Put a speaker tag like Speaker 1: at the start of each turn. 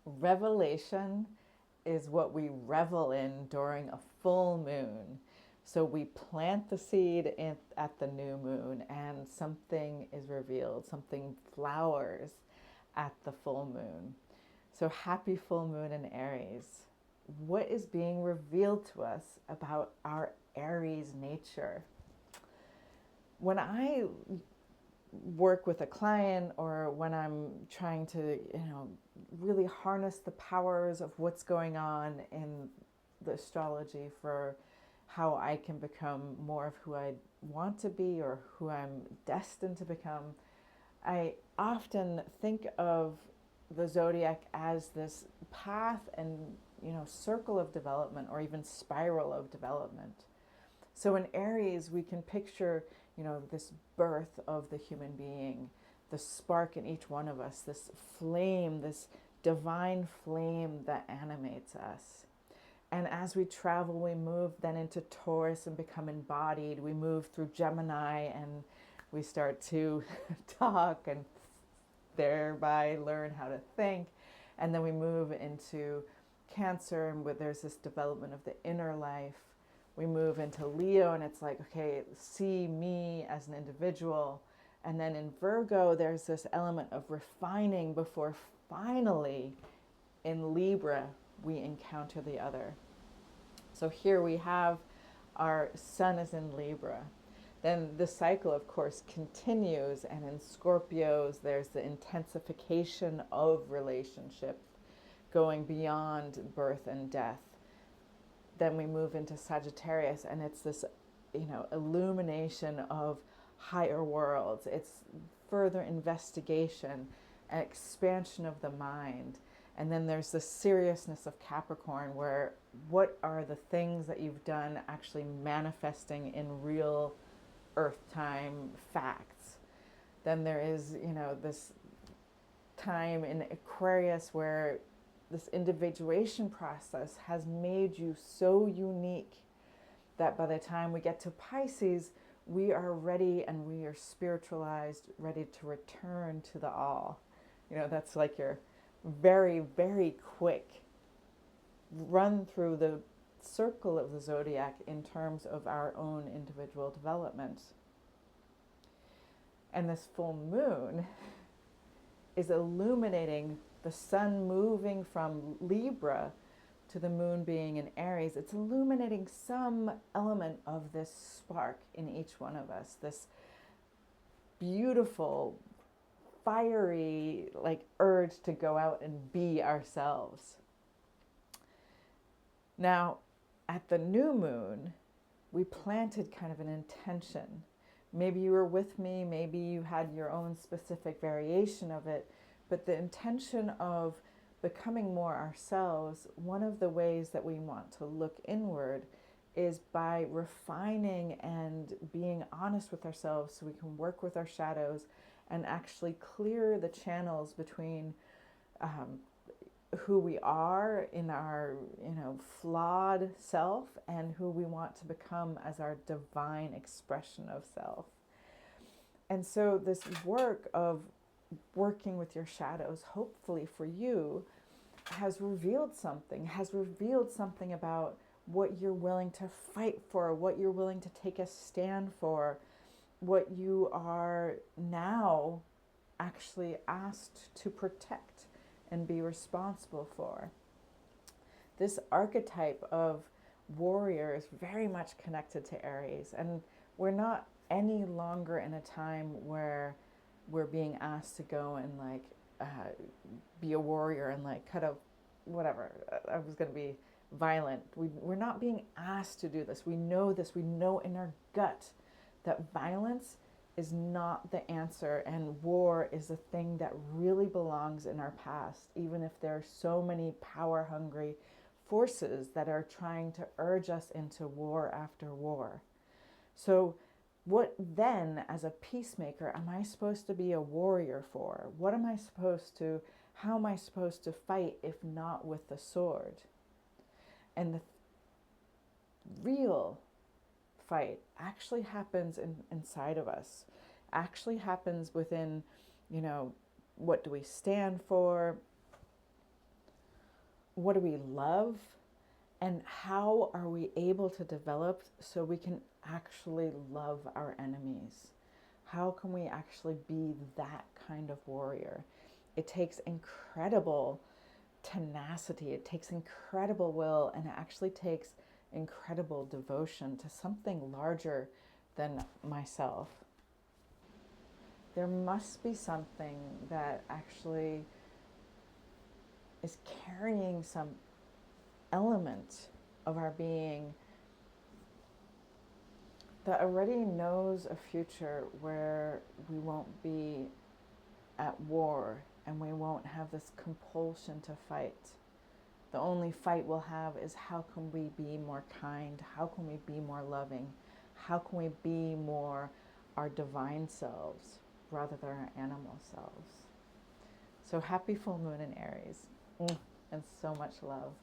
Speaker 1: Revelation is what we revel in during a full moon. So we plant the seed at the new moon, and something is revealed, something flowers at the full moon. So happy full moon in Aries. What is being revealed to us about our Aries nature? When I work with a client, or when I'm trying to, really harness the powers of what's going on in the astrology for how I can become more of who I want to be or who I'm destined to become, I often think of the zodiac as this path and, circle of development, or even spiral of development. So in Aries, we can picture, this birth of the human being, the spark in each one of us, this flame, this divine flame that animates us. And as we travel, we move then into Taurus and become embodied. We move through Gemini and we start to talk and thereby learn how to think. And then we move into Cancer, and there's this development of the inner life. We move into Leo, and it's like, okay, see me as an individual. And then in Virgo, there's this element of refining before finally in Libra we encounter the other. So here we have our sun is in Libra. Then the cycle, of course, continues, and in Scorpios, there's the intensification of relationship going beyond birth and death. Then we move into Sagittarius, and it's this, illumination of higher worlds. It's further investigation, an expansion of the mind. And then there's the seriousness of Capricorn, where what are the things that you've done actually manifesting in real earth time facts. Then there is, this time in Aquarius where this individuation process has made you so unique that by the time we get to Pisces, we are ready and we are spiritualized, ready to return to the all. That's like your very, very quick run through the circle of the zodiac in terms of our own individual development. And this full moon is illuminating the sun moving from Libra to the moon being in Aries. It's illuminating some element of this spark in each one of us, this beautiful, fiery, urge to go out and be ourselves. Now, at the new moon, we planted kind of an intention. Maybe you were with me, maybe you had your own specific variation of it, but the intention of becoming more ourselves, one of the ways that we want to look inward is by refining and being honest with ourselves so we can work with our shadows and actually clear the channels between who we are in our, flawed self and who we want to become as our divine expression of self. And so this work of working with your shadows, hopefully for you, has revealed something about what you're willing to fight for, what you're willing to take a stand for, what you are now actually asked to protect and be responsible for. This archetype of warrior is very much connected to Aries, and we're not any longer in a time where we're being asked to go and be a warrior and cut a whatever. I was going to be violent. We're not being asked to do this. We know this. We know in our gut that violence is not the answer, and war is a thing that really belongs in our past, even if there are so many power-hungry forces that are trying to urge us into war after war. So what then, as a peacemaker, am I supposed to be a warrior for? How am I supposed to fight if not with the sword? And the real fight actually happens inside of us, actually happens within, what do we stand for? what do we love, and how are we able to develop so we can actually love our enemies? How can we actually be that kind of warrior? It takes incredible tenacity, it takes incredible will, and it actually takes incredible devotion to something larger than myself. There must be something that actually is carrying some element of our being that already knows a future where we won't be at war and we won't have this compulsion to fight. The only fight we'll have is how can we be more kind? How can we be more loving? How can we be more our divine selves rather than our animal selves? So happy full moon in Aries, and so much love.